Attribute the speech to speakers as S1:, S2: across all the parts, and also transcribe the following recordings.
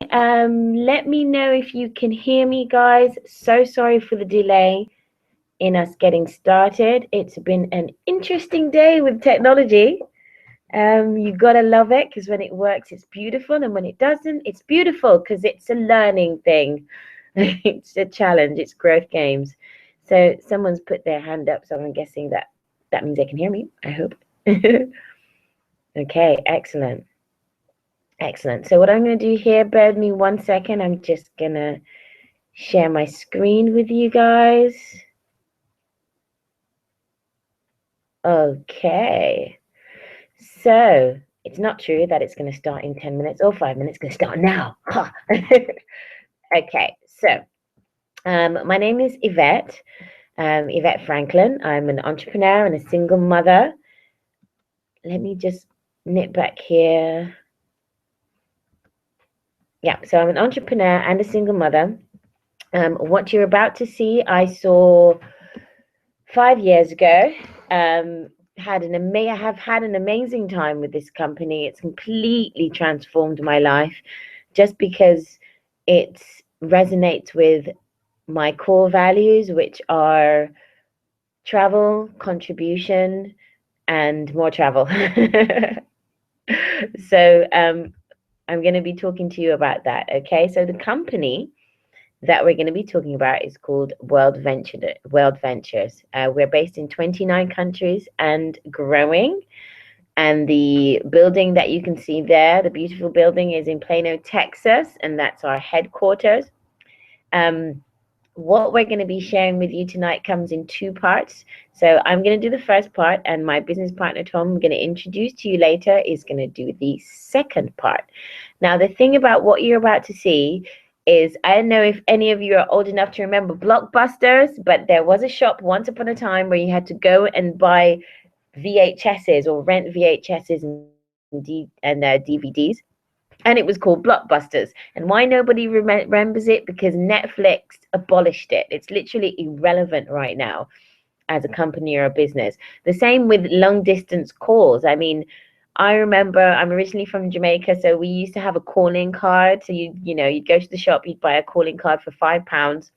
S1: Let me know if you can hear me, guys. So sorry for the delay in us getting started. It's been an interesting day with technology. You gotta love it because when it works, it's beautiful, and when it doesn't, it's beautiful because it's a learning thing. It's a challenge. It's growth games. So someone's put their hand up, so I'm guessing that that means they can hear me. I hope. Okay, excellent. Excellent. So what I'm going to do here, bear with me 1 second. I'm just going to share my screen with you guys. Okay. So it's not true that it's going to start in 10 minutes or 5 minutes. It's going to start now. Okay. So my name is Yvette. Yvette Franklin. I'm an entrepreneur and a single mother. Let me just nip back here. Yeah, so I'm an entrepreneur and a single mother. What you're about to see, I saw 5 years ago. I have had an amazing time with this company. It's completely transformed my life just because it resonates with my core values, which are travel, contribution, and more travel. So I'm going to be talking to you about that. Okay, so the company that we're going to be talking about is called World Ventures. We're based in 29 countries and growing. And the building that you can see there, the beautiful building, is in Plano, Texas, and that's our headquarters. What we're going to be sharing with you tonight comes in two parts. So I'm going to do the first part, and my business partner, Tom, I'm going to introduce to you later, is going to do the second part. Now, the thing about what you're about to see is, I don't know if any of you are old enough to remember Blockbusters, but there was a shop once upon a time where you had to go and buy VHSs or rent VHSs and DVDs. And it was called Blockbusters. And why nobody remembers it? Because Netflix abolished it. It's literally irrelevant right now as a company or a business. The same with long distance calls. I mean, I remember, I'm originally from Jamaica, so we used to have a calling card. So you'd go to the shop, you'd buy a calling card for £5,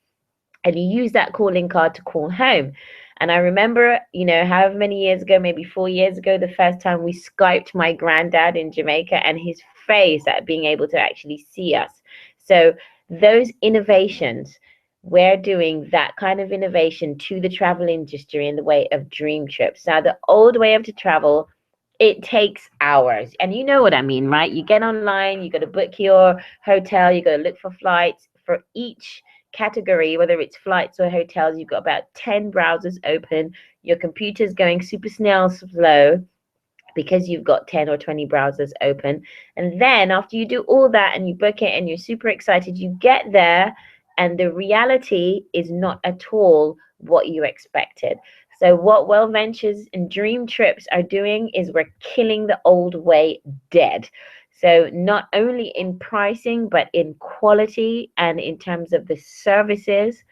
S1: and you use that calling card to call home. And I remember, however many years ago, maybe 4 years ago, the first time we Skyped my granddad in Jamaica, and his face at being able to actually see us. So those innovations, we're doing that kind of innovation to the travel industry in the way of dream trips. Now, the old way of to travel, it takes hours. And you know what I mean, right? You get online, you got to book your hotel, you got to look for flights. For each category, whether it's flights or hotels, you've got about 10 browsers open. Your computer's going super snail slow because you've got 10 or 20 browsers open. And then after you do all that and you book it and you're super excited, you get there and the reality is not at all what you expected. So what Well Ventures and Dream Trips are doing is we're killing the old way dead. So not only in pricing, but in quality and in terms of the services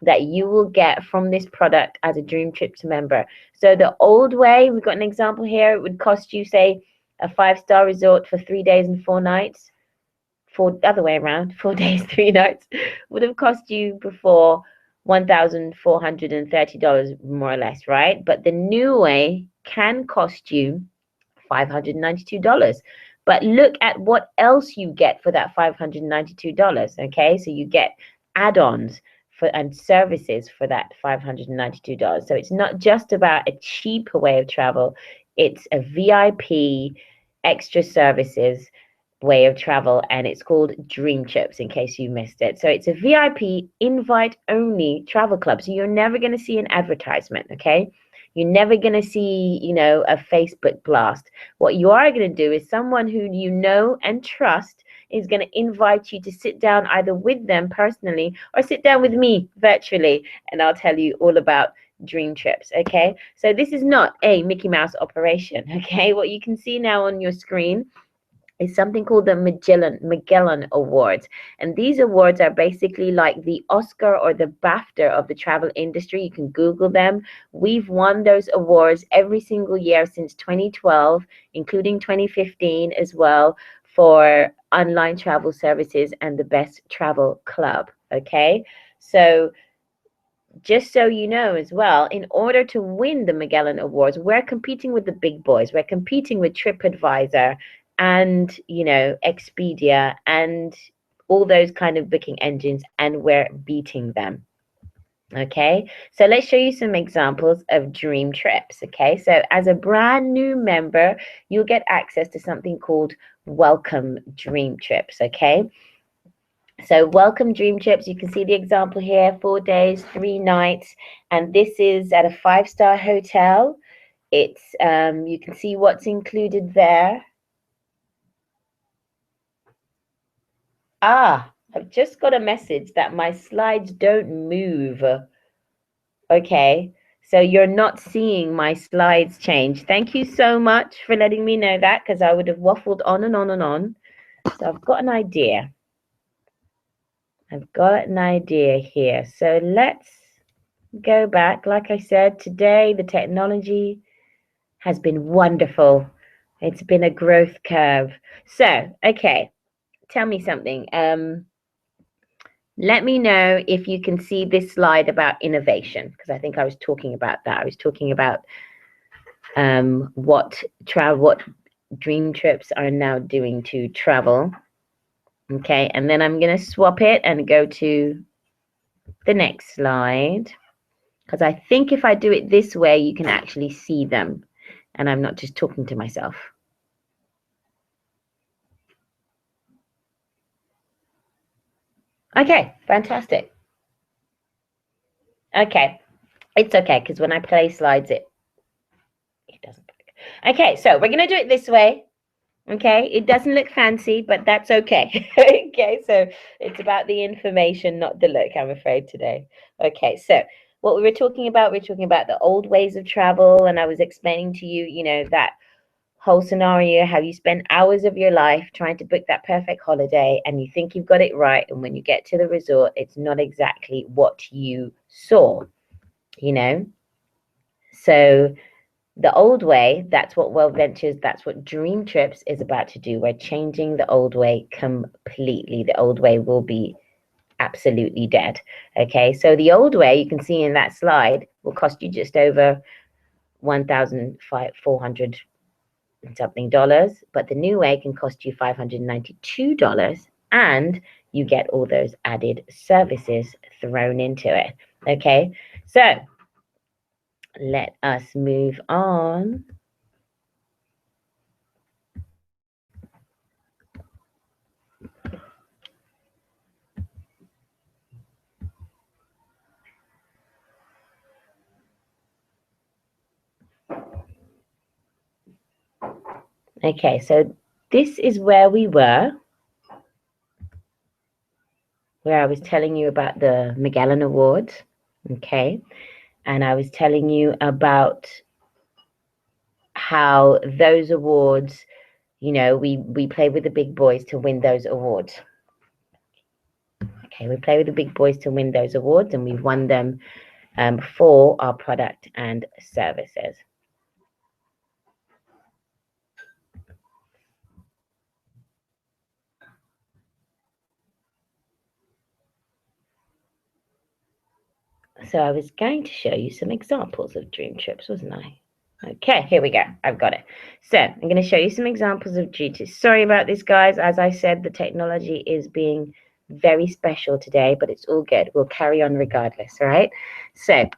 S1: that you will get from this product as a Dream Trips member. So the old way, we've got an example here, it would cost you, say, a 5-star resort for 3 days and 4 nights. Other way around, 4 days, 3 nights, would have cost you before $1,430 more or less, right? But the new way can cost you $592. But look at what else you get for that $592. Okay, so you get add-ons and services for that $592. So it's not just about a cheaper way of travel, it's a VIP extra services way of travel, and it's called Dream Trips in case you missed it. So it's a VIP invite only travel club. So you're never going to see an advertisement, okay? You're never going to see, a Facebook blast. What you are going to do is someone who you know and trust is going to invite you to sit down either with them personally or sit down with me virtually, and I'll tell you all about Dream Trips, okay? So this is not a Mickey Mouse operation, okay? What you can see now on your screen is something called the Magellan Awards. And these awards are basically like the Oscar or the BAFTA of the travel industry. You can Google them. We've won those awards every single year since 2012, including 2015 as well, for online travel services and the best travel club. Okay, so just so you know as well, in order to win the Magellan Awards, we're competing with the big boys. We're competing with TripAdvisor and, Expedia and all those kind of booking engines, and we're beating them. Okay, so let's show you some examples of dream trips. Okay, so as a brand new member, you'll get access to something called Welcome Dream Trips. Okay, so welcome dream trips. You can see the example here, 4 days, 3 nights, and this is at a 5-star hotel. It's you can see what's included there. I've just got a message that my slides don't move. Okay, so you're not seeing my slides change. Thank you so much for letting me know that, because I would have waffled on and on and on. So I've got an idea. I've got an idea here. So let's go back. Like I said, today the technology has been wonderful. It's been a growth curve. So, okay, tell me something. Let me know if you can see this slide about innovation, because I think I was talking about that. I was talking about what dream trips are now doing to travel. Okay, and then I'm going to swap it and go to the next slide, because I think if I do it this way, you can actually see them, and I'm not just talking to myself. Okay, fantastic. Okay, it's okay, because when I play slides, it doesn't work. Okay, so we're going to do it this way. Okay, it doesn't look fancy, but that's okay. Okay, so it's about the information, not the look, I'm afraid, today. Okay, so what we were talking about the old ways of travel, and I was explaining to you, that whole scenario, how you spend hours of your life trying to book that perfect holiday, and you think you've got it right, and when you get to the resort, it's not exactly what you saw, So the old way, that's what World Ventures, that's what Dream Trips is about to do. We're changing the old way completely. The old way will be absolutely dead. Okay, so the old way, you can see in that slide, will cost you just over $1,400 and something dollars, but the new way can cost you $592, and you get all those added services thrown into it. Okay, so let us move on. Okay, so this is where we were, where I was telling you about the Magellan Awards. Okay, and I was telling you about how those awards, we play with the big boys to win those awards. Okay, we play with the big boys to win those awards, and we've won them for our product and services. So I was going to show you some examples of dream trips, wasn't I? Okay, here we go. I've got it. So I'm going to show you some examples of dream trips. Sorry about this, guys. As I said, the technology is being very special today, but it's all good. We'll carry on regardless, all right? So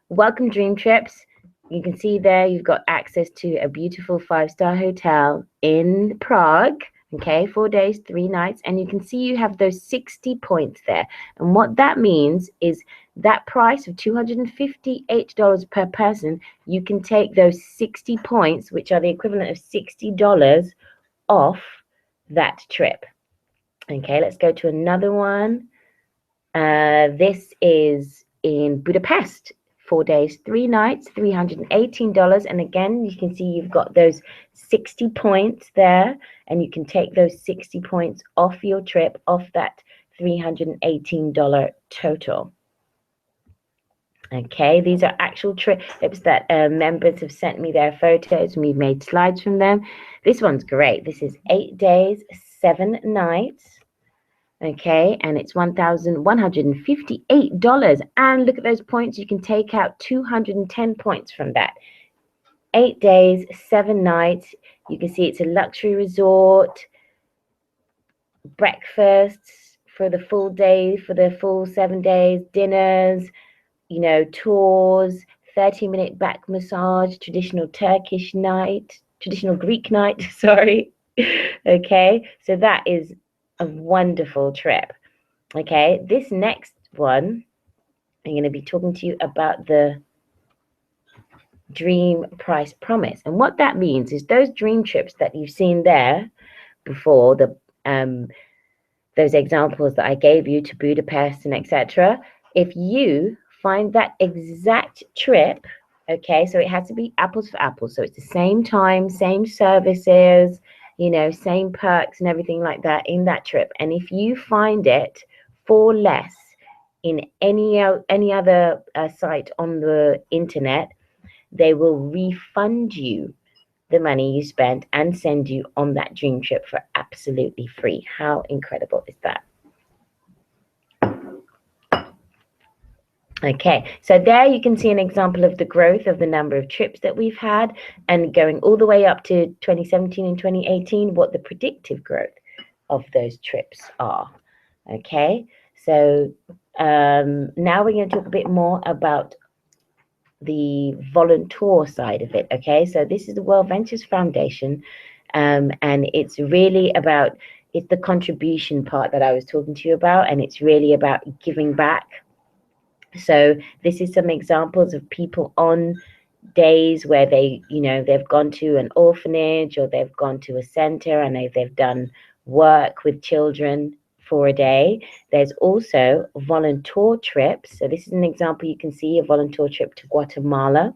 S1: welcome dream trips. You can see there you've got access to a beautiful 5-star hotel in Prague. Okay, 4 days, 3 nights, and you can see you have those 60 points there. And what that means is that price of $258 per person, you can take those 60 points, which are the equivalent of $60 off that trip. Okay, let's go to another one. This is in Budapest. 4 days, 3 nights, $318. And again, you can see you've got those 60 points there, and you can take those 60 points off your trip, off that $318 total. Okay, these are actual trips that members have sent me their photos, and we've made slides from them. This one's great. This is 8 days, 7 nights. Okay, and it's $1,158. And look at those points. You can take out 210 points from that. 8 days, 7 nights. You can see it's a luxury resort, breakfasts for the full day, for the full 7 days, dinners, tours, 30-minute back massage, traditional Turkish night, traditional Greek night, sorry. Okay, so that is a wonderful trip. Okay, this next one, I'm going to be talking to you about the dream price promise. And what that means is those dream trips that you've seen there before, those examples that I gave you to Budapest and etc. If you find that exact trip, okay, so it has to be apples for apples. So it's the same time, same services, same perks and everything like that in that trip. And if you find it for less in any other site on the internet, they will refund you the money you spent and send you on that dream trip for absolutely free. How incredible is that? Okay, so there you can see an example of the growth of the number of trips that we've had, and going all the way up to 2017 and 2018, what the predictive growth of those trips are. Okay, so now we're going to talk a bit more about the volunteer side of it. Okay, so this is the World Ventures Foundation, and it's really about, it's the contribution part that I was talking to you about, and it's really about giving back. So this is some examples of people on days where they've gone to an orphanage or they've gone to a center and they've done work with children for a day. There's also volunteer trips. So this is an example. You can see a volunteer trip to Guatemala.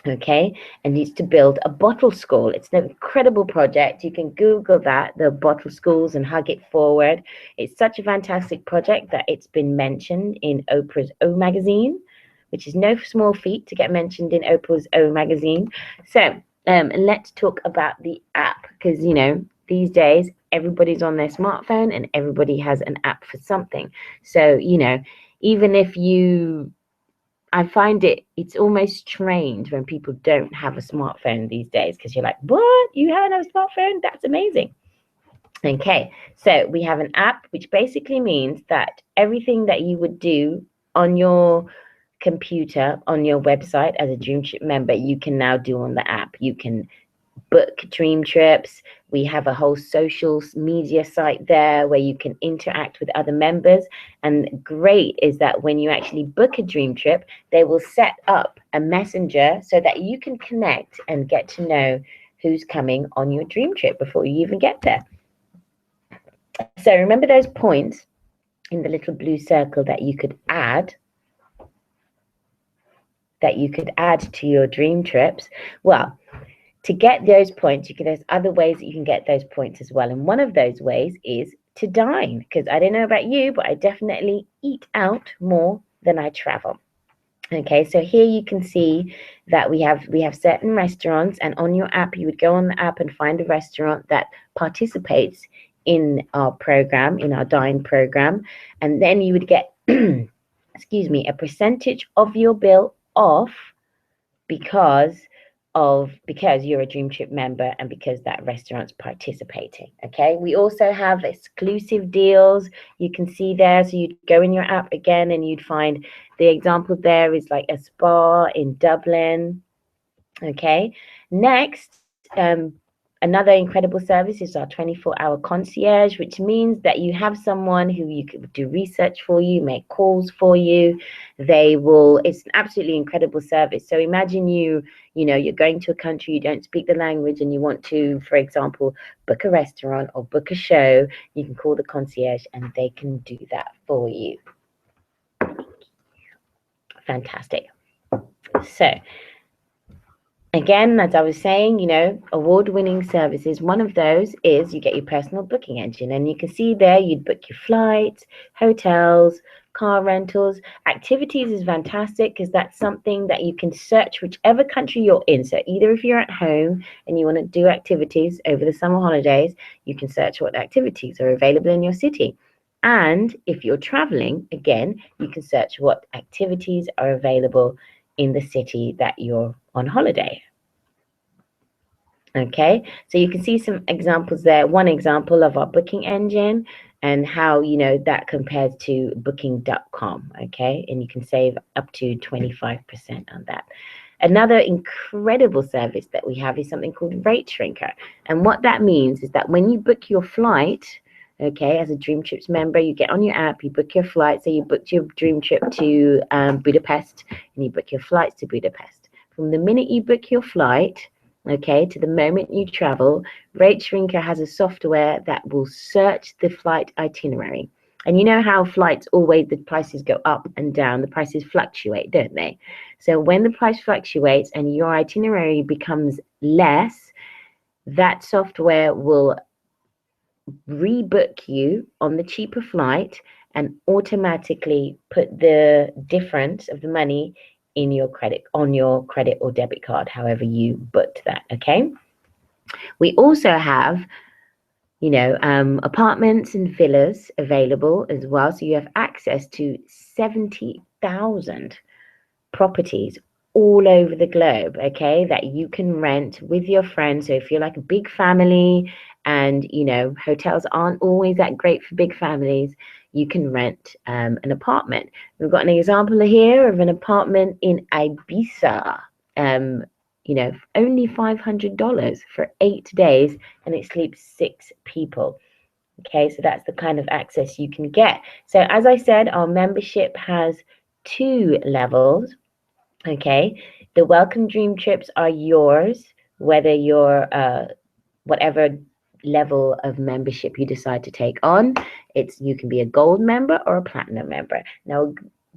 S1: Okay, and it's to build a bottle school. It's an incredible project. You can Google that, the bottle schools, and Hug It Forward. It's such a fantastic project that it's been mentioned in Oprah's O magazine, which is no small feat to get mentioned in Oprah's O magazine. So let's talk about the app, because these days everybody's on their smartphone and everybody has an app for something. So even if I find it's almost strange when people don't have a smartphone these days, because you're like, what? You have a smartphone? That's amazing. Okay, so we have an app, which basically means that everything that you would do on your computer, on your website as a Dream Trip member, you can now do on the app. You can book dream trips. We have a whole social media site there where you can interact with other members. And great is that when you actually book a dream trip, they will set up a messenger so that you can connect and get to know who's coming on your dream trip before you even get there. So remember those points in the little blue circle that you could add to your dream trips? Well, to get those points, there's other ways that you can get those points as well. And one of those ways is to dine, because I don't know about you, but I definitely eat out more than I travel. Okay, so here you can see that we have certain restaurants, and on your app, you would go on the app and find a restaurant that participates in our program, in our dine program, and then you would get, excuse me, a percentage of your bill off because you're a Dream Trip member and because that restaurant's participating. Okay, we also have exclusive deals you can see there. So you'd go in your app again and you'd find the example there is like a spa in Dublin. Okay, next, another incredible service is our 24-hour concierge, which means that you have someone who you could do research for you, make calls for you. It's an absolutely incredible service. So imagine you're going to a country, you don't speak the language, and you want to, for example, book a restaurant or book a show. You can call the concierge and they can do that for you. Fantastic. So, Again, as I was saying, award-winning services. One of those is you get your personal booking engine, and you can see there you'd book your flights, hotels, car rentals. Activities is fantastic because that's something that you can search whichever country you're in. So either if you're at home and you want to do activities over the summer holidays, you can search what activities are available in your city. And if you're traveling, again, you can search what activities are available in the city that you're on holiday. Okay, so you can see some examples there. One example of our booking engine and how, that compares to booking.com. Okay, and you can save up to 25% on that. Another incredible service that we have is something called Rate Shrinker. And what that means is that when you book your flight, okay, as a Dream Trips member, you get on your app, you book your flight. So you booked your dream trip to Budapest, and you book your flights to Budapest. From the minute you book your flight, okay, to the moment you travel, Rate Shrinker has a software that will search the flight itinerary. And you know how flights always, the prices go up and down, the prices fluctuate, don't they? So when the price fluctuates and your itinerary becomes less, that software will rebook you on the cheaper flight and automatically put the difference of the money in your credit, on your credit or debit card, however you booked that. Okay. We also have, apartments and villas available as well. So you have access to 70,000 properties all over the globe, okay, that you can rent with your friends. So if you're like a big family and, hotels aren't always that great for big families, you can rent an apartment. We've got an example here of an apartment in Ibiza, only $500 for 8 days, and it sleeps 6 people. Okay, so that's the kind of access you can get. So as I said, our membership has 2 levels. Okay, the welcome dream trips are yours, whether you're whatever level of membership you decide to take on. You can be a gold member or a platinum member. Now,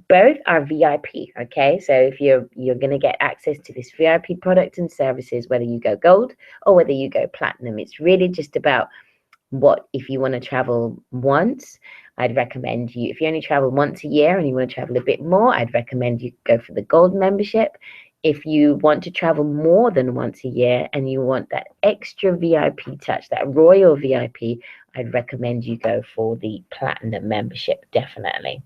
S1: both are VIP. Okay, so if you're going to get access to this VIP product and services, whether you go gold or whether you go platinum, it's really just about if you want to travel once. I'd recommend you, if you only travel once a year and you want to travel a bit more, I'd recommend you go for the gold membership. If you want to travel more than once a year and you want that extra VIP touch, that royal VIP, I'd recommend you go for the platinum membership, definitely.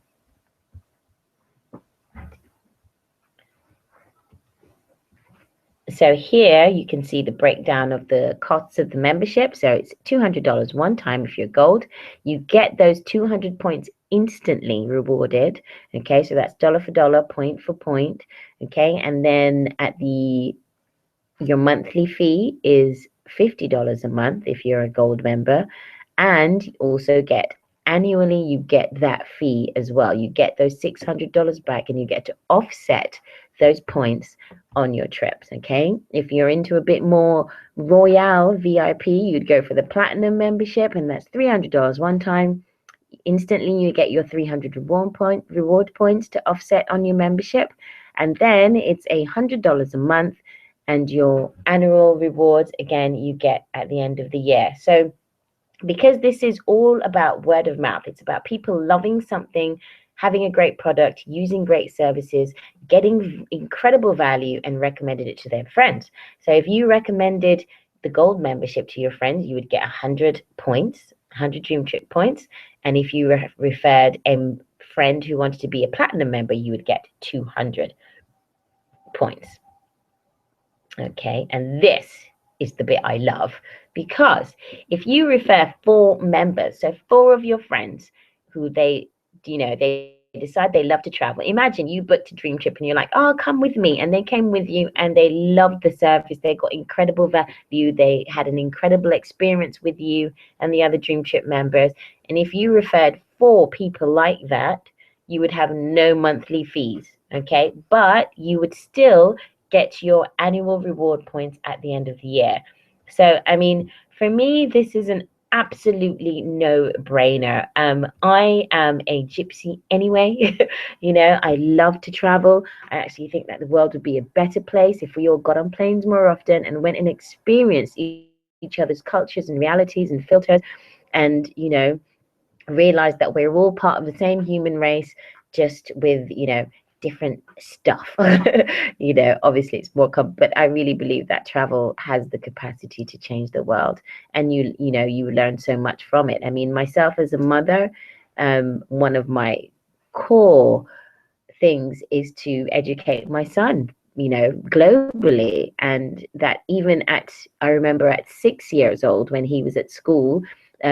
S1: So here you can see the breakdown of the costs of the membership. So it's $200 one time if you're gold. You get those 200 points instantly rewarded. Okay, so that's dollar for dollar, point for point. Okay, and then your monthly fee is $50 a month if you're a gold member, and you also get annually, you get that fee as well. You get those $600 back, and you get to offset those points on your trips. Okay, if you're into a bit more royale VIP, you'd go for the platinum membership, and that's $300 one time. Instantly you get your 300 reward points to offset on your membership, and then it's $100 a month, and your annual rewards again you get at the end of the year. So because this is all about word of mouth, it's about people loving something, having a great product, using great services, getting incredible value, and recommended it to their friends. So if you recommended the gold membership to your friends, you would get 100 points, 100 Dream Trip points. And if you referred a friend who wanted to be a platinum member, you would get 200 points. Okay, and this is the bit I love, because if you refer 4 members, so 4 of your friends who they decide they love to travel. Imagine you booked a dream trip and you're like, oh, come with me. And they came with you and they loved the service. They got incredible value. They had an incredible experience with you and the other dream trip members. And if you referred 4 people like that, you would have no monthly fees. Okay, but you would still get your annual reward points at the end of the year. So, I mean, for me, this is an absolutely no brainer. I am a gypsy anyway. I love to travel. I actually think that the world would be a better place if we all got on planes more often and went and experienced each other's cultures and realities and filters, and realize that we're all part of the same human race, just with different stuff. Obviously it's more but I really believe that travel has the capacity to change the world, and you learn so much from it. I mean, myself as a mother, one of my core things is to educate my son, globally. And that even I remember at 6 years old when he was at school,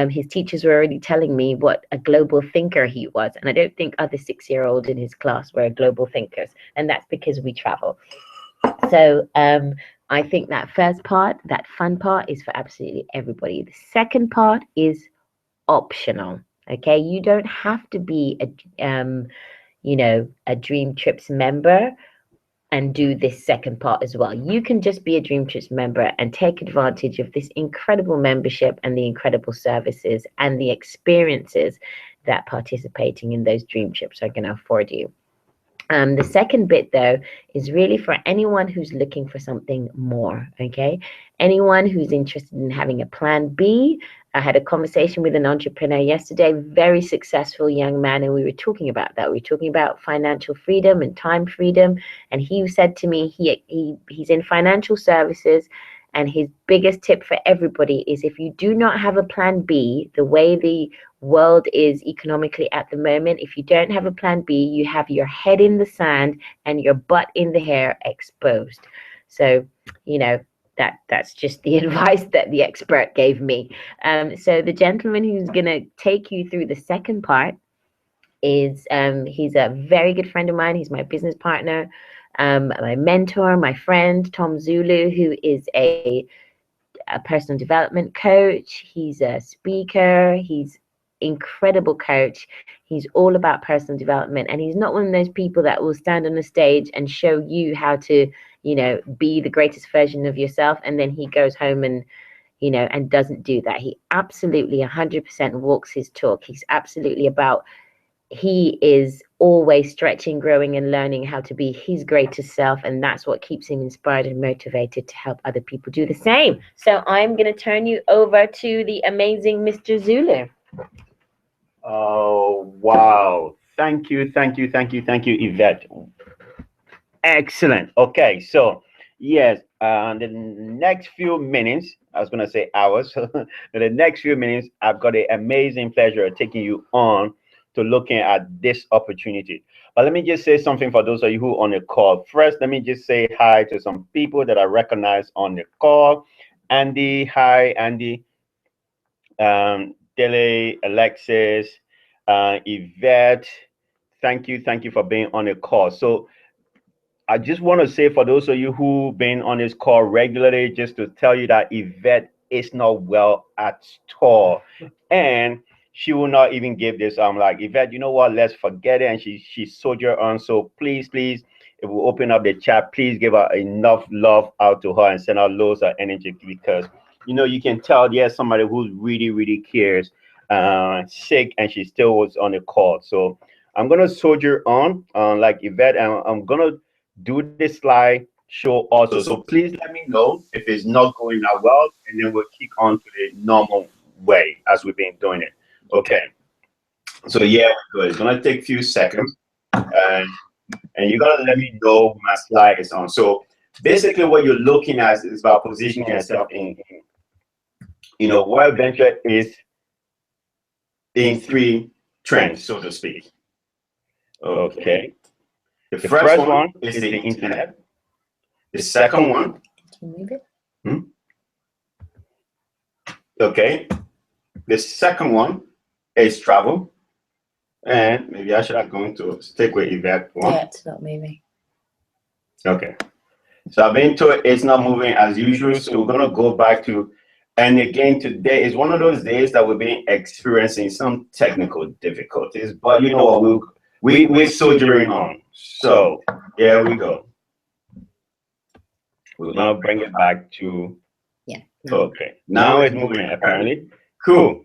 S1: his teachers were already telling me what a global thinker he was. And I don't think other 6-year-olds in his class were global thinkers. And that's because we travel. So I think that first part, that fun part, is for absolutely everybody. The second part is optional. Okay, you don't have to be a Dream Trips member and do this second part as well. You can just be a Dream Trips member and take advantage of this incredible membership and the incredible services and the experiences that participating in those Dream Trips are going to afford you. The second bit, though, is really for anyone who's looking for something more, okay? Anyone who's interested in having a plan B. I had a conversation with an entrepreneur yesterday, very successful young man, and we were talking about that. We were talking about financial freedom and time freedom, and he said to me he's in financial services, and his biggest tip for everybody is, if you do not have a plan B, the way the world is economically at the moment, if you don't have a plan B, you have your head in the sand and your butt in the hair exposed. So, that's just the advice that the expert gave me. So the gentleman who's going to take you through the second part is he's a very good friend of mine. He's my business partner, my mentor, my friend, Tom Zulu, who is a personal development coach. He's a speaker. He's incredible coach. He's all about personal development, and he's not one of those people that will stand on a stage and show you how to be the greatest version of yourself, and then he goes home and and doesn't do that. He absolutely 100% walks his talk. He's absolutely about, he is always stretching, growing, and learning how to be his greatest self. And that's what keeps him inspired and motivated to help other people do the same. So I'm going to turn you over to the amazing Mr. Zulu.
S2: Oh, wow. Thank you, Yvette. Excellent. Okay, so yes, the next few minutes, I was going to say hours, the next few minutes, I've got an amazing pleasure of taking you on to looking at this opportunity. But let me just say something for those of you who are on the call. First, let me just say hi to some people that I recognize on the call. Andy, hi, Andy. Dele, Alexis, Yvette, thank you for being on the call. So I just want to say, for those of you who've been on this call regularly, just to tell you that Yvette is not well at all. And she will not even give this. I'm like, Yvette, you know what? Let's forget it. And she soldier on. So please, if we open up the chat, please give her enough love out to her and send out loads of energy, because you can tell there's somebody who really, really cares, sick, and she still was on the call. So I'm gonna soldier on, like Yvette, and I'm gonna do this slide show also. So please let me know if it's not going that well, and then we'll kick on to the normal way as we've been doing it. Okay. So yeah, good. It's gonna take a few seconds, and you're gonna let me know when my slide is on. So basically, what you're looking at is about positioning yourself in what venture is in three trends, so to speak. Okay. The first one is the internet. The second one. Okay. The second one is travel. And maybe I should have gone to stick with Yvette one.
S1: Yeah, it's not moving.
S2: Okay. So I've been told it's not moving as usual. So we're gonna go back to, and again, today is one of those days that we've been experiencing some technical difficulties, but you know what, we're soldiering on. So here we go. We're gonna bring it back to,
S1: yeah.
S2: Okay. Now it's moving apparently. Cool.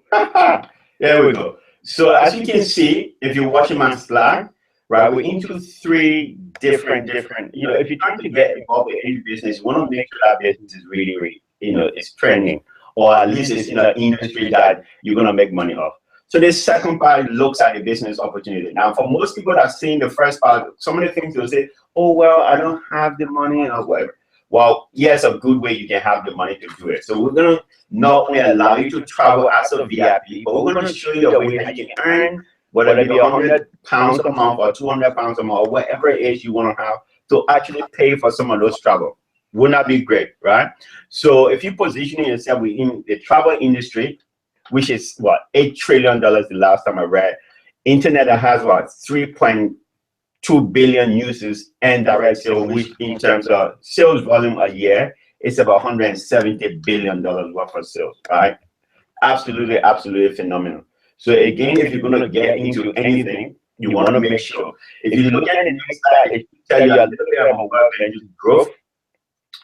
S2: There we go. So as you can see, if you're watching my slide, right, we're into three different, if you're trying to get involved in any business, you want to make sure that business is really, it's trending, or at least it's in an industry that you're going to make money off. So this second part looks at the business opportunity. Now, for most people that are seeing the first part, some of the things they'll say, oh, well, I don't have the money or whatever. Well, yes, a good way you can have the money to do it. So we're going to not only allow you to travel as a VIP, but we're going to show you the way that you can earn, whether it be £100 a month or £200 a month, or whatever it is you want to have to actually pay for some of those travel. Wouldn't that be great, right? So if you position yourself within the travel industry, which is what, $8 trillion the last time I read, internet that has what, 3.2 billion users and direct sales, which in terms of sales volume a year, it's about $170 billion worth of sales, right? Absolutely phenomenal. So again, if you're going to get into anything, you want to make sure. If you look at the next slide, it will tell you a little bit about Wealth Ventures growth.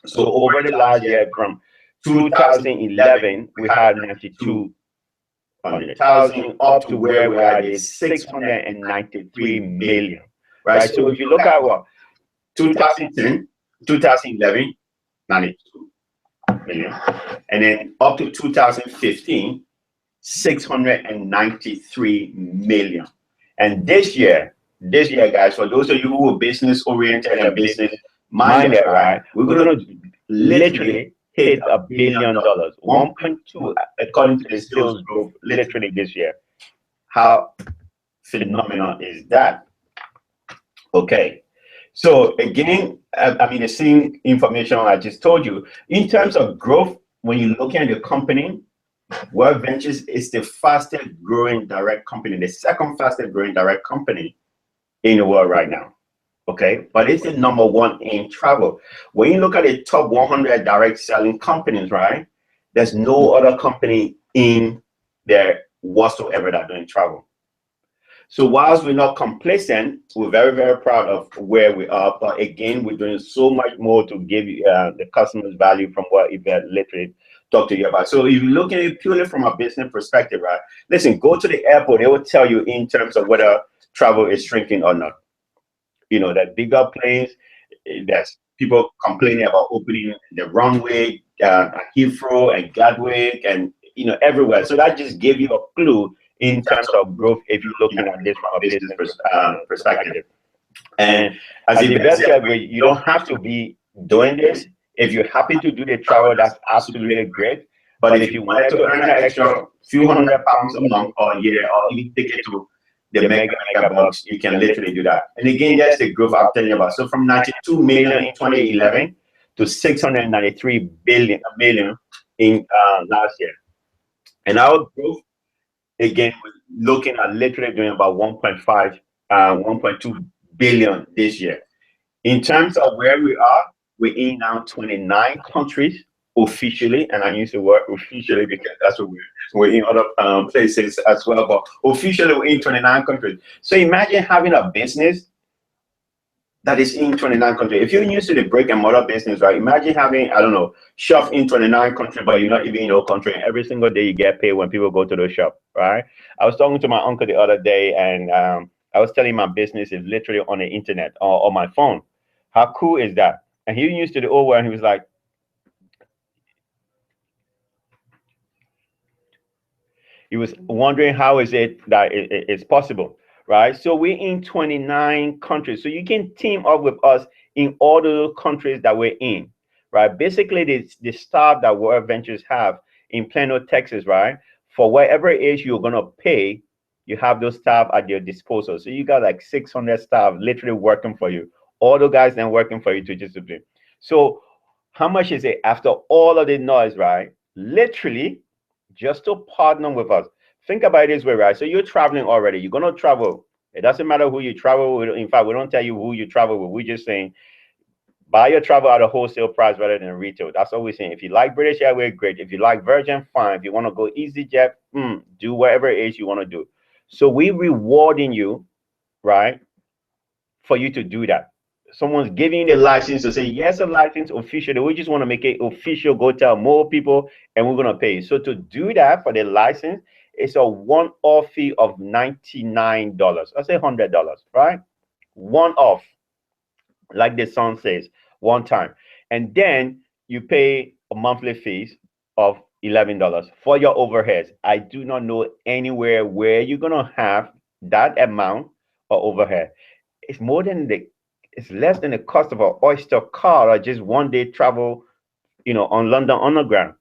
S2: So over the last year, from 2011, we had 92,000 up to where we are is 693 million, right? So if you look at what 2010, 2011, 92 million, and then up to 2015, 693 million. And this year, guys, for those of you who are business oriented and business minded, right, we're going to literally hit $1 billion, 1.2 according to the sales growth literally this year. How phenomenal is that? Okay. So again, I mean, the same information I just told you. In terms of growth, when you look at the company, Wealth Ventures is the fastest growing direct company, the second fastest growing direct company in the world right now. Okay, but it's the number one in travel. When you look at the top 100 direct selling companies, right, there's no other company in there whatsoever that doing travel. So whilst we're not complacent, we're very proud of where we are. But again, we're doing so much more to give you the customers value from what Yvette literally talked to you about. So if you look at it purely from a business perspective, right, listen, go to the airport, they will tell you in terms of whether travel is shrinking or not. That bigger planes, there's people complaining about opening the runway at Heathrow and Gatwick and everywhere. So that just gave you a clue in terms of growth if you're looking at this from a business perspective. And as Yvette said, you don't have to be doing this. If you're happy to do the travel, that's absolutely great. But if you wanted to earn an extra few £100 a month or a year, or even take it to the mega bucks, you can literally do that. And again, that's the growth I'm telling you about. So from 92 million in 2011 to 693 million in last year. And our growth, again, we're looking at literally doing about 1.2 billion this year. In terms of where we are, we're in now 29 countries officially, and I use the word officially because that's what we're in other places as well, but officially we're in 29 countries. So imagine having a business that is in 29 countries. If you're used to the brick and mortar business, right, imagine having, I don't know, shop in 29 countries, but you're not even in your country. Every single day you get paid when people go to the shop, right? I was talking to my uncle the other day, and I was telling my business is literally on the internet or on my phone. How cool is that? And he used to the old one, he was like, he was wondering how is it that it's possible, right? So we're in 29 countries. So you can team up with us in all the countries that we're in, right? Basically, the staff that Wealth Ventures have in Plano, Texas, right? For whatever it is you're going to pay, you have those staff at your disposal. So you got like 600 staff literally working for you. All the guys then working for you to discipline. So how much is it after all of the noise, right? Literally, just to partner with us. Think about it this way, right? So you're traveling already. You're going to travel. It doesn't matter who you travel with. In fact, we don't tell you who you travel with. We're just saying buy your travel at a wholesale price rather than retail. That's what we're saying. If you like British Airways, great. If you like Virgin, fine. If you want to go EasyJet, do whatever it is you want to do. So we're rewarding you, right, for you to do that. someone's giving you the license to say yes, a license officially. We just want to make it official. Go tell more people, and we're gonna pay. So to do that for the license, it's a one-off fee of $99. I say $100, right? One off, like the song says, one time, and then you pay a monthly fees of $11 for your overheads. I do not know anywhere where you're gonna have that amount of overhead. It's more than the it's less than the cost of an oyster car or just one day travel, on London Underground.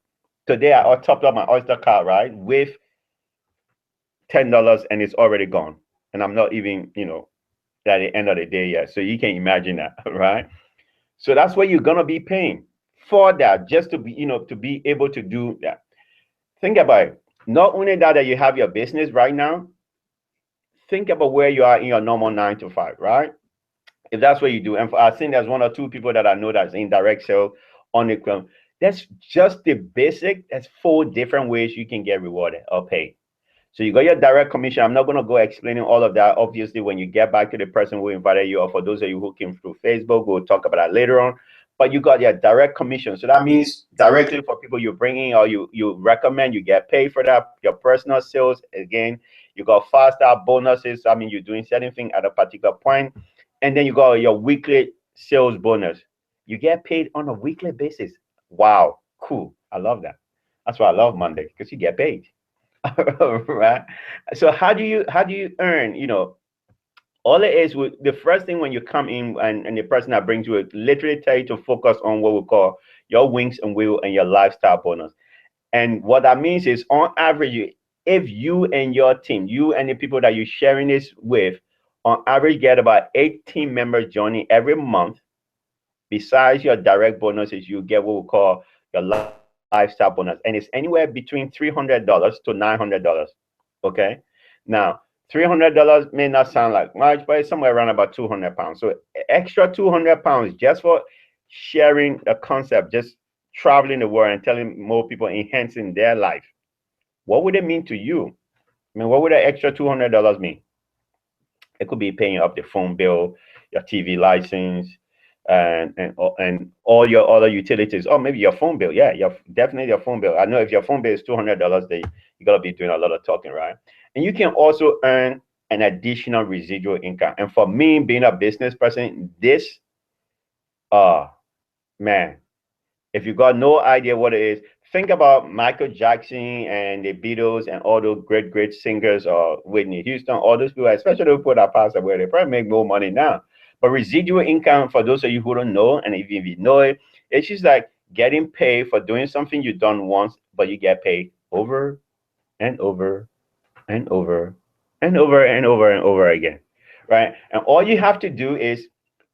S2: Today I topped up my oyster card, right, with $10 and it's already gone. And I'm not even, at the end of the day yet. So you can imagine that, right? So that's what you're gonna be paying for that, just to be, to be able to do that. Think about it. Not only that you have your business right now, think about where you are in your normal 9 to 5, right? If that's what you do. And I think there's one or two people that I know that's in direct sale on the ground. That's just the basic. That's 4 different ways you can get rewarded or paid. So you got your direct commission. I'm not going to go explaining all of that. Obviously, when you get back to the person who invited you, or for those of you who came through Facebook, we'll talk about that later on. But you got your direct commission. So that means directly for people you're bringing or you recommend, you get paid for that. Your personal sales, again, you got 5-star bonuses. I mean, you're doing certain thing at a particular point. And then you got your weekly sales bonus. You get paid on a weekly basis. Wow, cool. I love that. That's why I love Monday, because you get paid. Right? So how do you earn? All it is, the first thing when you come in, and the person that brings you it literally tell you to focus on what we call your wings and wheel and your lifestyle bonus. And what that means is, on average, if you and your team, you and the people that you're sharing this with, on average get about 18 members joining every month. Besides your direct bonuses, you get what we call your lifestyle bonus, and it's anywhere between $300 to $900. Okay, now $300 may not sound like much, but it's somewhere around about £200. So extra £200 just for sharing the concept, just traveling the world and telling more people, enhancing their life. What would it mean to you? I mean, what would that extra $200 mean? It could be paying up the phone bill, your TV license, and all your other utilities, or maybe your phone bill. Yeah, definitely your phone bill. I know if your phone bill is $200, you gotta be doing a lot of talking, right? And you can also earn an additional residual income. And for me, being a business person, this, uh man, if you got no idea what it is, think about Michael Jackson and the Beatles and all those great singers, or Whitney Houston, all those people, especially those people that passed away, they probably make more money now. But residual income, for those of you who don't know, and even if you know it, it's just like getting paid for doing something you done once, but you get paid over and over and over and over and over and over again, right? And all you have to do is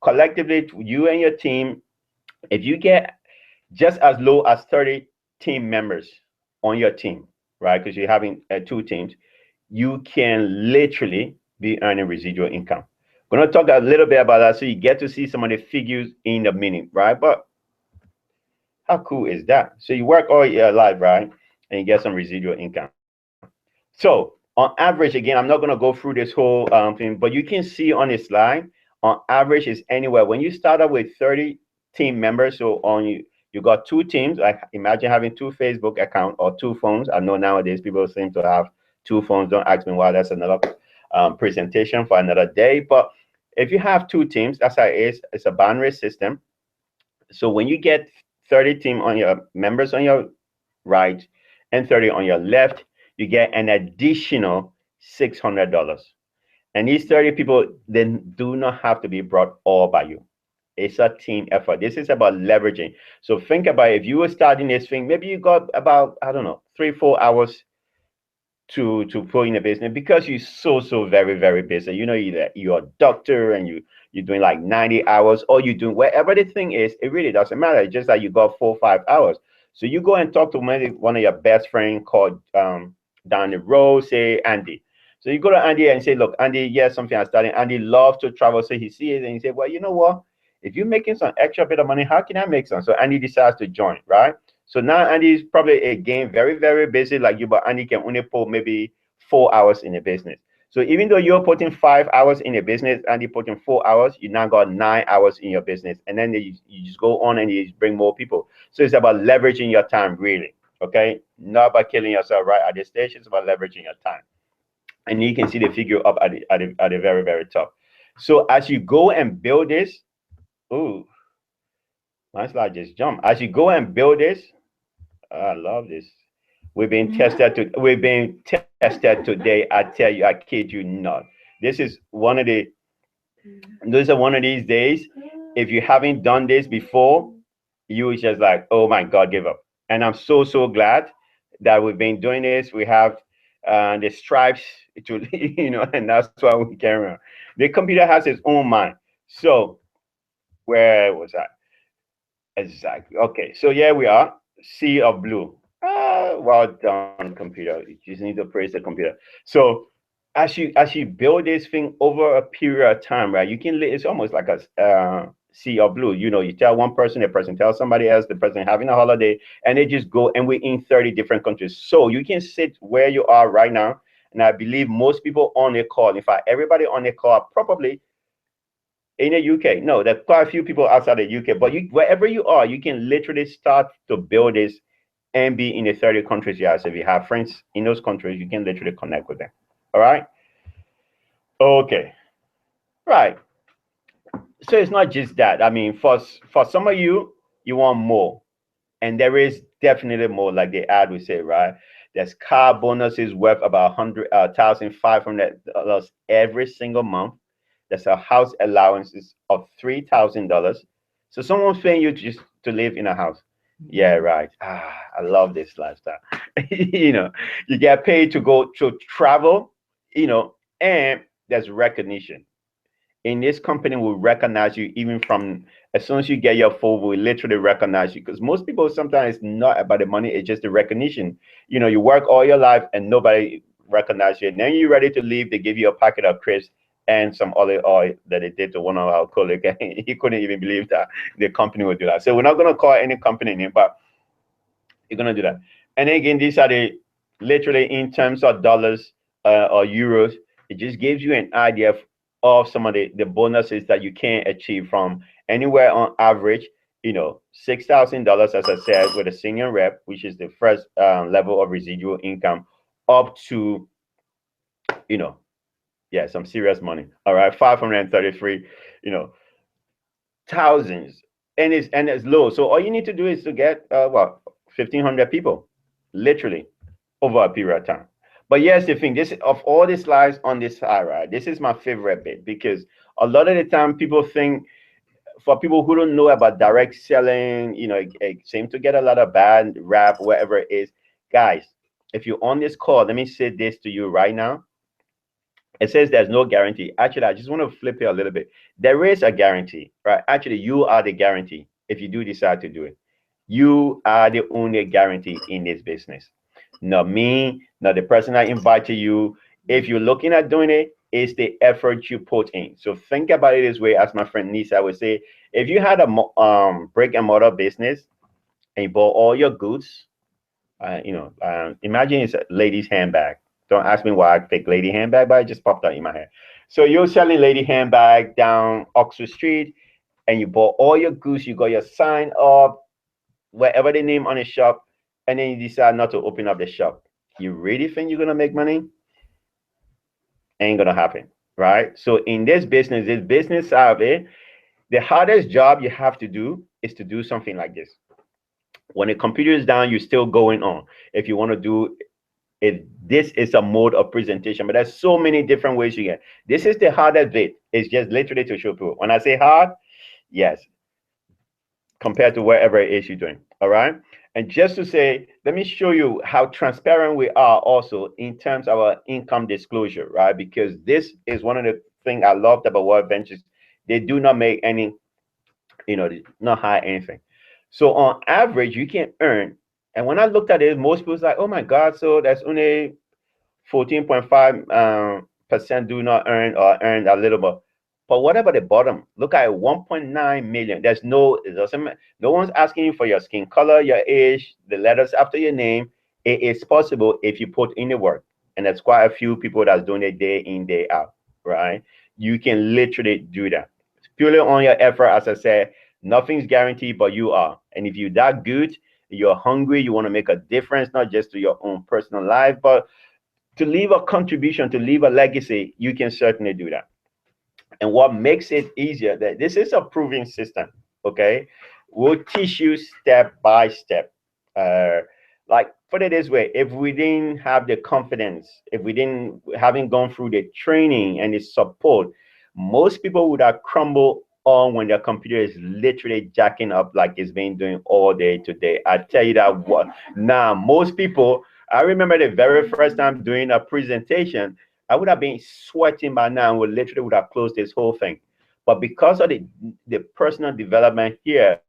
S2: collectively, you and your team, if you get just as low as 30 team members on your team, right? Because you're having 2 teams, you can literally be earning residual income. We're going to talk a little bit about that so you get to see some of the figures in the meaning, right? But how cool is that? So you work all your life, right? And you get some residual income. So on average, again, I'm not going to go through this whole thing, but you can see on this slide, on average is anywhere. When you start out with 30 team members, so you got 2 teams. Like, imagine having 2 Facebook accounts or 2 phones. I know nowadays people seem to have 2 phones. Don't ask me why. That's another presentation for another day. But if you have 2 teams, that's how it is. It's a binary system. So when you get 30 team on your members on your right and 30 on your left, you get an additional $600. And these 30 people then do not have to be brought all by you. It's a team effort. This is about leveraging. So think about it. If you were starting this thing, maybe you got about, I don't know, 3-4 hours to put in a business, because you're so very busy. You're a doctor and you're doing like 90 hours, or you're doing whatever the thing is. It really doesn't matter. It's just like you got 4 or 5 hours. So you go and talk to maybe one of your best friends called down the road, say Andy. So you go to Andy and say, look, Andy, yes, something I'm starting. Andy loves to travel. So he sees it and he said, well, you know what? If you're making some extra bit of money, how can I make some? So Andy decides to join, right? So now Andy is probably, again, very busy like you, but Andy can only put maybe 4 hours in the business. So even though you're putting 5 hours in a business and you're putting 4 hours, you now got 9 hours in your business. And then you just go on and you just bring more people. So it's about leveraging your time, really. Okay. Not about killing yourself right at this stage. It's about leveraging your time. And you can see the figure up at the very, very top. So as you go and build this, ooh, my slide just jumped. As you go and build this, I love this. We've been tested today. I tell you, I kid you not. This is one of the those are one of these days. If you haven't done this before, you just like, oh my God, give up. And I'm so glad that we've been doing this. We have the stripes to and that's why we carry on. The computer has its own mind. So where was I? Exactly. Okay. So here we are. Sea of blue. Well done, computer. You just need to praise the computer. So as you build this thing over a period of time, right? It's almost like a sea of blue. You tell one person, the person tells somebody else, the person having a holiday, and they just go, and we're in 30 different countries. So you can sit where you are right now, and I believe most people on a call, in fact, everybody on a call probably in the UK. No, there's quite a few people outside the UK, but wherever you are, you can literally start to build this and be in the 30 countries. Yeah, so if you have friends in those countries, you can literally connect with them. All right. Okay. Right. So it's not just that. I mean, for some of you, you want more, and there is definitely more. Like the ad we say, right? There's car bonuses worth about $1,500 every single month. There's a house allowances of $3,000. So someone's paying you just to live in a house. Yeah, right. I love this lifestyle. You get paid to go to travel, and there's recognition. In this company will recognize you even from as soon as you get your phone, will literally recognize you. Because most people sometimes it's not about the money, it's just the recognition. You work all your life and nobody recognizes you. And then you're ready to leave, they give you a packet of crisps and some olive oil that they did to one of our colleagues. He couldn't even believe that the company would do that. So we're not going to call any company name, but you're going to do that. And again, these are the literally in terms of dollars or euros. It just gives you an idea of some of the bonuses that you can achieve from anywhere on average, $6,000, as I said, with a senior rep, which is the first level of residual income, up to, some serious money. All right, 533, thousands, and it's low. So all you need to do is to get 1,500 people, literally, over a period of time. But here's the thing: this of all the slides on this side, right? This is my favorite bit because a lot of the time people think, for people who don't know about direct selling, it seems to get a lot of bad rap, whatever it is. Guys, if you're on this call, let me say this to you right now. It says there's no guarantee. Actually, I just want to flip it a little bit. There is a guarantee, right? Actually, you are the guarantee if you do decide to do it. You are the only guarantee in this business. Not me, not the person that invited you. If you're looking at doing it, it's the effort you put in. So think about it this way, as my friend Nisa would say, if you had a brick and mortar business and you bought all your goods, imagine it's a lady's handbag. Don't ask me why I picked lady handbag, but it just popped out in my head. So you're selling lady handbag down Oxford Street, and you bought all your goods. You got your sign up, whatever the name on the shop, and then you decide not to open up the shop. You really think you're gonna make money? Ain't gonna happen, right? So in this business side of it, the hardest job you have to do is to do something like this. When the computer is down, you're still going on. If you want to do it, this is a mode of presentation, but there's so many different ways you get. This is the hardest bit. It's just literally to show people. When I say hard, yes, compared to whatever it is you're doing. All right. And just to say, let me show you how transparent we are also in terms of our income disclosure, right? Because this is one of the things I loved about World Ventures. They do not make any, not hide anything. So on average, you can earn. And when I looked at it, most people's like, oh my God, so that's only 14.5% do not earn or earn a little bit. But what about the bottom? Look at 1.9 million. It doesn't, no one's asking you for your skin color, your age, the letters after your name. It is possible if you put in the work. and there's quite a few people that's doing it day in, day out, right? You can literally do that. It's purely on your effort. As I said, nothing's guaranteed, but you are. And if you're that good, you're hungry, you want to make a difference, not just to your own personal life, but to leave a contribution, to leave a legacy, you can certainly do that. And what makes it easier, that this is a proven system, okay? We'll teach you step by step. Uh, like put it this way, if we didn't have the confidence, if we didn't haven't gone through the training and the support, most people would have crumbled on when their computer is literally jacking up like it's been doing all day today. I tell you that what now, most people, I remember the very first time doing a presentation, I would have been sweating by now and would literally would have closed this whole thing. But because of the personal development here,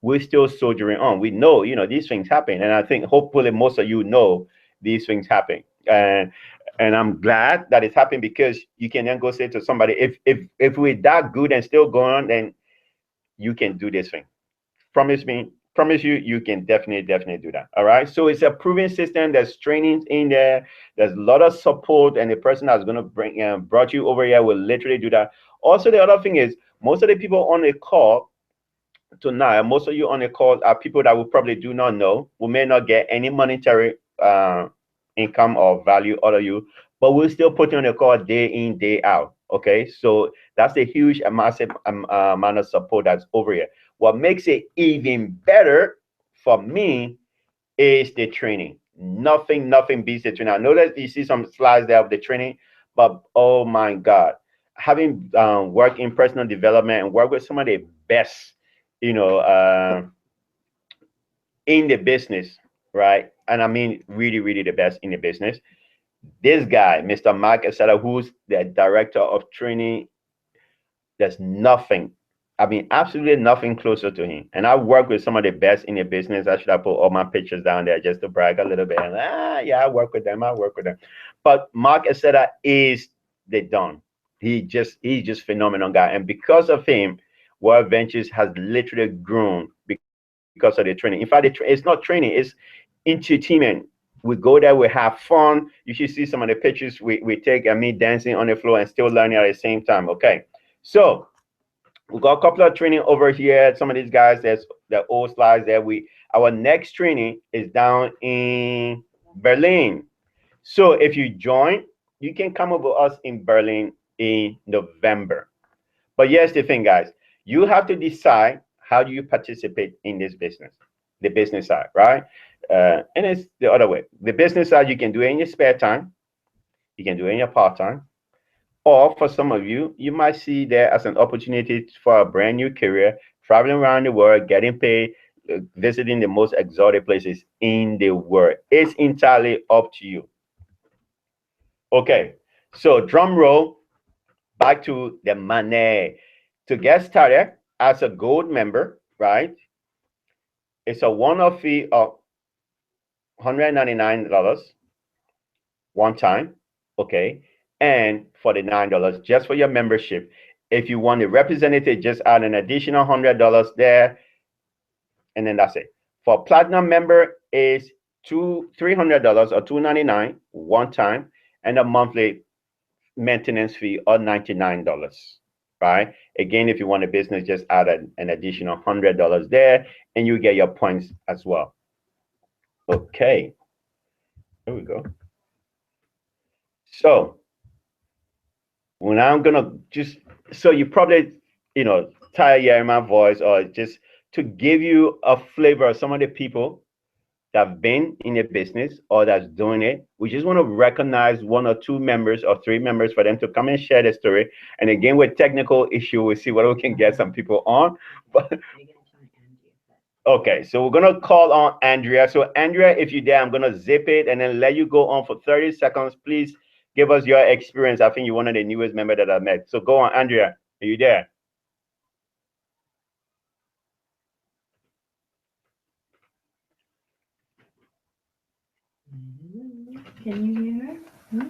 S2: we're still soldiering on. We know, these things happen. And I think hopefully most of you know these things happen. And I'm glad that it's happening, because you can then go say to somebody, if we're that good and still going on, then you can do this thing. Promise you, you can definitely do that. All right. So it's a proven system. There's trainings in there. There's a lot of support, and the person that's going to brought you over here will literally do that. Also, the other thing is, most of the people on the call tonight, most of you on the call are people that we probably do not know. We may not get any monetary income or value out of you, but we'll still put you on the call day in, day out. Okay, so that's a huge and massive amount of support that's over here. What makes it even better for me is the training. Nothing beats the training. I know that you see some slides there of the training, but oh my God, having worked in personal development and work with some of the best, you know, in the business, right? And I mean, really the best in the business. This guy, Mr. Mark Esada, who's the director of training, there's nothing, I mean, absolutely nothing closer to him. And I work with some of the best in the business. I should have put all my pictures down there just to brag a little bit. And yeah, I work with them. But Mark Esada is the Don. He's just phenomenal guy. And because of him, World Ventures has literally grown because of the training. In fact, it's not training, it's entertainment. We go there, we have fun. You should see some of the pictures we take, and me dancing on the floor and still learning at the same time. Okay. So we got a couple of training over here. Some of these guys, there's the old slides there. Our next training is down in Berlin. So if you join, you can come over us in Berlin in November. But here's the thing, guys. You have to decide how do you participate in this business, the business side, right? And it's the other way. The business side, you can do it in your spare time. You can do it in your part-time. Or for some of you, you might see that as an opportunity for a brand new career, traveling around the world, getting paid, visiting the most exotic places in the world. It's entirely up to you. Okay, so drum roll, back to the money. To get started as a gold member, right? It's a one-off fee of $199 one time, okay? And for the $9 just for your membership. If you want a representative, just add an additional $100 there, and then that's it. For platinum member is $300 or $299 one time, and a monthly maintenance fee of $99. Right? Again, if you want a business, just add an additional $100 there, and you get your points as well. Okay, here we go. So when I'm gonna just, so you probably, tired hearing my voice, or just to give you a flavor of some of the people that have been in the business or that's doing it. We just want to recognize one or two members or three members for them to come and share the story. And again, with technical issue, we'll see what we can get some people on. But okay, so we're gonna call on Andrea. So Andrea, if you're there, I'm gonna zip it and then let you go on for 30 seconds. Please give us your experience. I think you're one of the newest members that I met. So go on, Andrea. Are you there?
S1: Can you hear her?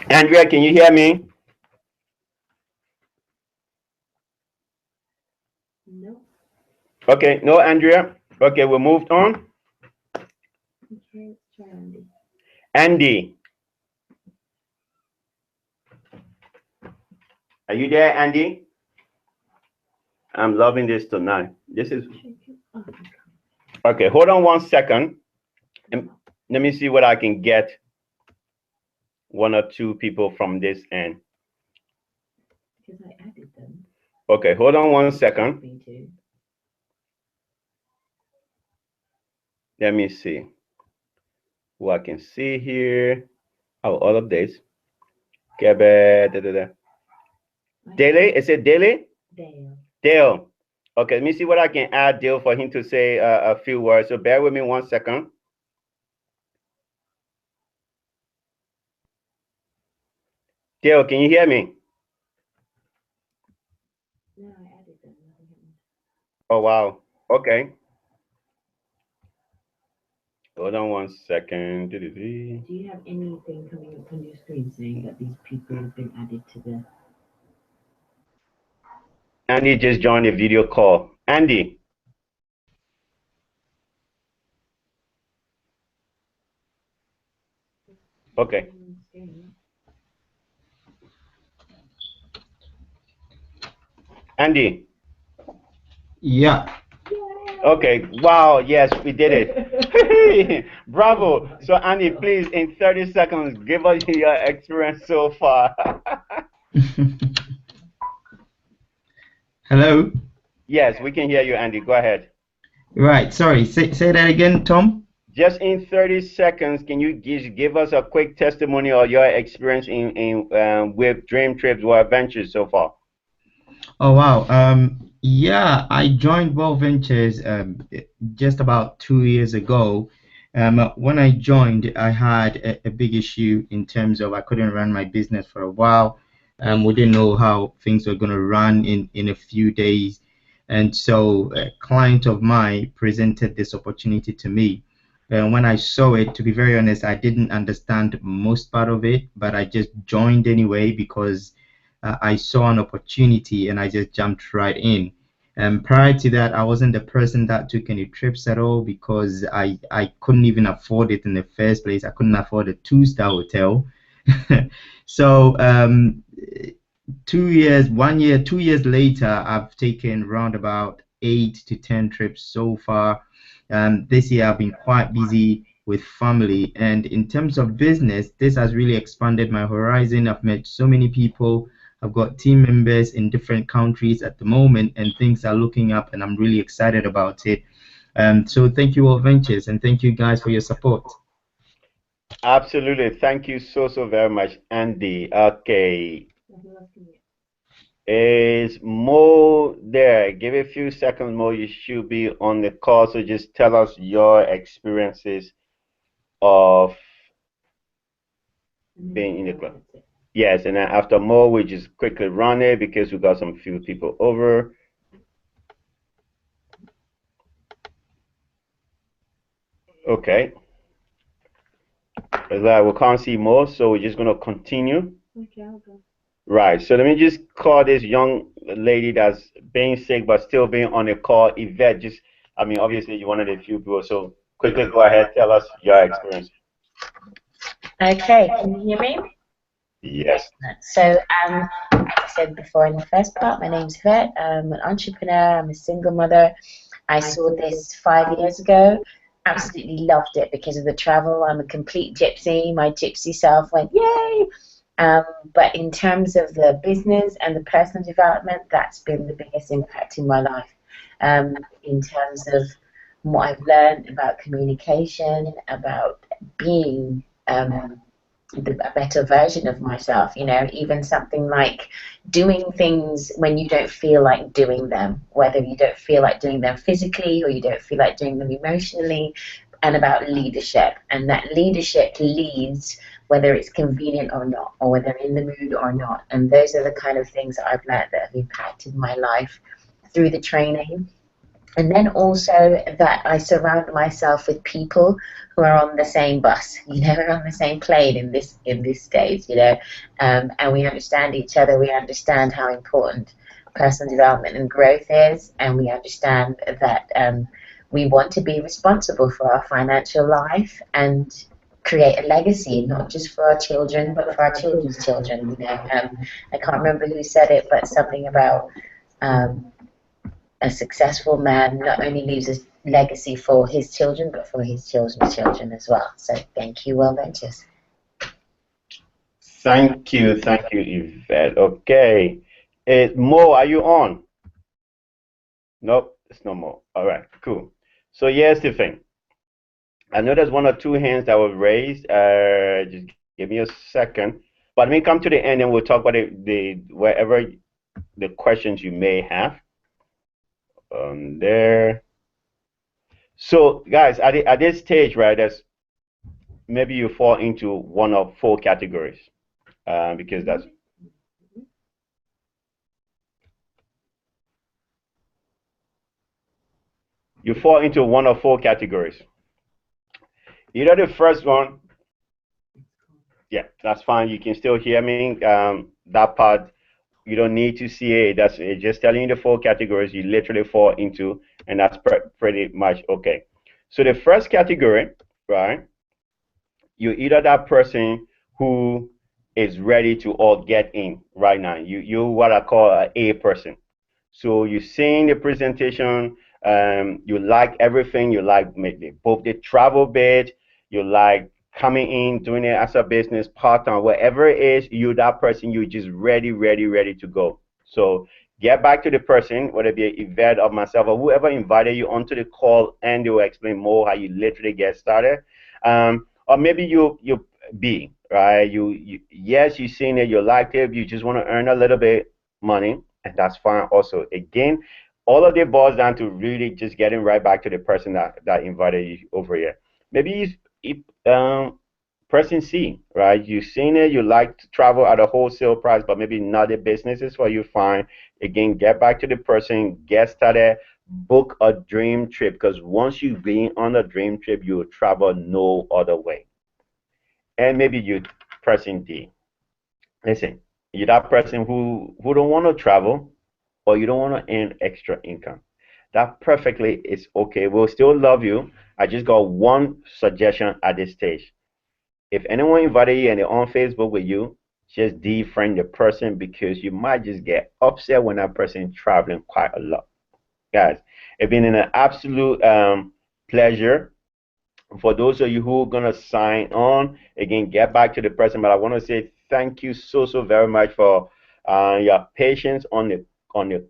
S2: Andrea, can you hear me?
S1: No.
S2: Okay, no, Andrea. Okay, we moved on.
S1: Okay, let's try Andy.
S2: Andy. Are you there, Andy? I'm loving this tonight. This is okay. Hold on 1 second. Let me see what I can get. One or two people from this end.
S1: Because I added them.
S2: Okay, hold on 1 second. Let me see who I can see here. Oh, all of this. Daily, is it Daily?
S1: Dale.
S2: Dale. Okay, let me see what I can add Dale for him to say a few words. So bear with me 1 second. Dale, can you hear me?
S1: No, I added them.
S2: Oh, wow. Okay. Hold on 1 second.
S1: Do you have anything coming up on your screen saying that these people have been added to the...
S2: Andy just joined a video call. Andy. Okay. Andy.
S3: Yeah.
S2: Okay. Wow. Yes, we did it. Bravo. So, Andy, please, in 30 seconds, give us your experience so far.
S3: Hello.
S2: Yes, we can hear you, Andy. Go ahead.
S3: Right. Sorry. Say that again, Tom.
S2: Just in 30 seconds, can you give us a quick testimony of your experience in with Dream Trips or Adventures so far?
S3: Oh wow. Yeah, I joined World Ventures just about 2 years ago. When I joined, I had a big issue in terms of I couldn't run my business for a while. We didn't know how things were going to run in a few days, and so a client of mine presented this opportunity to me. And when I saw it, to be very honest, I didn't understand most part of it, but I just joined anyway because I saw an opportunity and I just jumped right in. And prior to that, I wasn't the person that took any trips at all because I couldn't even afford it in the first place. I couldn't afford a two-star hotel. So 2 years, 1 year, 2 years later, I've taken around about 8 to 10 trips so far. This year I've been quite busy with family, and in terms of business, this has really expanded my horizon. I've met so many people. I've got team members in different countries at the moment, and things are looking up, and I'm really excited about it. So thank you, All Ventures, and thank you guys for your support.
S2: Absolutely. Thank you so very much, Andy. Okay. Is Mo there? Give it a few seconds, Mo. You should be on the call. So just tell us your experiences of being in the club. Yes, and then after Mo, we just quickly run it because we got some few people over. Okay. We can't see Mo, so we're just gonna continue.
S1: Okay, I'll go.
S2: Right. So let me just call this young lady that's being sick but still being on the call, Yvette. Just, I mean, obviously you wanted a few people, so quickly go ahead, tell us your experience.
S1: Okay, can you hear me?
S2: Yes.
S1: So, as I said before in the first part, my name's Yvette. I'm an entrepreneur. I'm a single mother. I saw this 5 years ago. Absolutely loved it because of the travel. I'm a complete gypsy. My gypsy self went, yay! But in terms of the business and the personal development, that's been the biggest impact in my life. In terms of what I've learned about communication, about being a better version of myself, even something like doing things when you don't feel like doing them, whether you don't feel like doing them physically or you don't feel like doing them emotionally, and about leadership. And that leadership leads whether it's convenient or not, or whether I'm in the mood or not. And those are the kind of things that I've learned that have impacted my life through the training. And then also that I surround myself with people who are on the same bus, we're on the same plane in this stage, and we understand each other. We understand how important personal development and growth is, and we understand that we want to be responsible for our financial life and create a legacy, not just for our children, but for our children's children. I can't remember who said it, but something about um, a successful man not only leaves a legacy for his children, but for his children's children as well. So thank you, Well Ventures.
S2: Thank you, Yvette. Okay. Mo, are you on? Nope, it's no more. All right, cool. So here's the thing. I know there's one or two hands that were raised. Just give me a second. But let me come to the end and we'll talk about the wherever the questions you may have. There. So guys, at this stage, right, there's maybe you fall into one of four categories. Because that's you fall into one of four categories. Either the first one, yeah, that's fine. You can still hear me. That part, you don't need to see it. That's it. Just telling you the four categories you literally fall into, and that's pretty much okay. So the first category, right? You're either that person who is ready to all get in right now. You what I call an A person. So you're seeing the presentation, you like everything, you like maybe both the travel bit, you like coming in, doing it as a business part-time, whatever it is, you that person, you're just ready to go. So get back to the person, whether it be Yvette or myself or whoever invited you onto the call, and they will explain more how you literally get started. Or maybe you B, right? You yes, you've seen it, you liked it, you just want to earn a little bit money, and that's fine also. Again, all of it boils down to really just getting right back to the person that invited you over here. Maybe if person C, right? You've seen it, you like to travel at a wholesale price, but maybe not the businesses for you, fine. Again, get back to the person, get started, book a dream trip, because once you've been on a dream trip, you will travel no other way. And maybe you person D. Listen, you're that person who don't want to travel, or you don't want to earn extra income. That perfectly is okay. We'll still love you. I just got one suggestion at this stage. If anyone invited you and they're on Facebook with you, just defriend the person, because you might just get upset when that person is traveling quite a lot. Guys, it's been an absolute pleasure. For those of you who are gonna sign on, again, get back to the person. But I want to say thank you so very much for your patience on the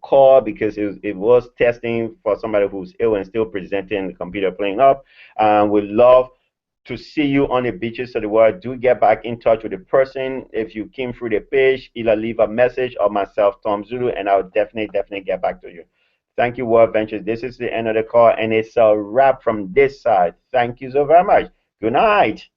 S2: call, because it was testing for somebody who's ill and still presenting, the computer playing up. We love to see you on the beaches of the world. Do get back in touch with the person. If you came through the page, either leave a message or myself, Tom Zulu, and I'll definitely get back to you. Thank you, World Ventures. This is the end of the call, and it's a wrap from this side. Thank you so very much. Good night.